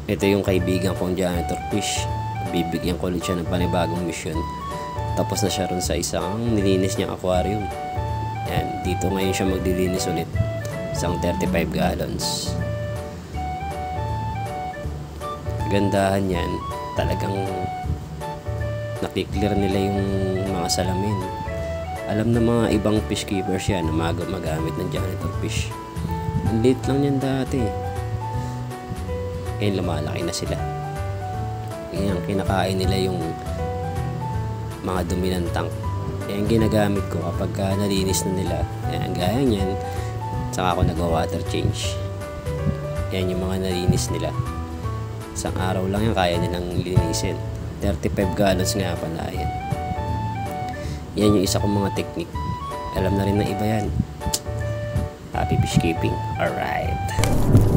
Ito yung kaibigan kong janitor fish. Bibigyan ko ulit siya ng panibagong mission. Tapos na siya ron sa isang nilinis niyang aquarium. Yan, dito ngayon siya maglilinis ulit. Isang 35 gallons. Gandahan yan, talagang nakiklear nila yung mga salamin. Alam na mga ibang fish keepers yan na magamit ng janitor fish. Ang liit lang yan dati. Ngayon lumalaki na sila. Ngayon kinakain nila yung mga dumi ng tank. Yan ginagamit ko kapag nalinis na nila. Yan, gaya nyan. Saka ako nag-water change. Yan yung mga nalinis nila. Isang araw lang yan kaya nilang linisin. 35 gallons nga pala yan. Yan yung isa kong mga technique. Alam na rin ng iba yan. Happy fish keeping. Alright.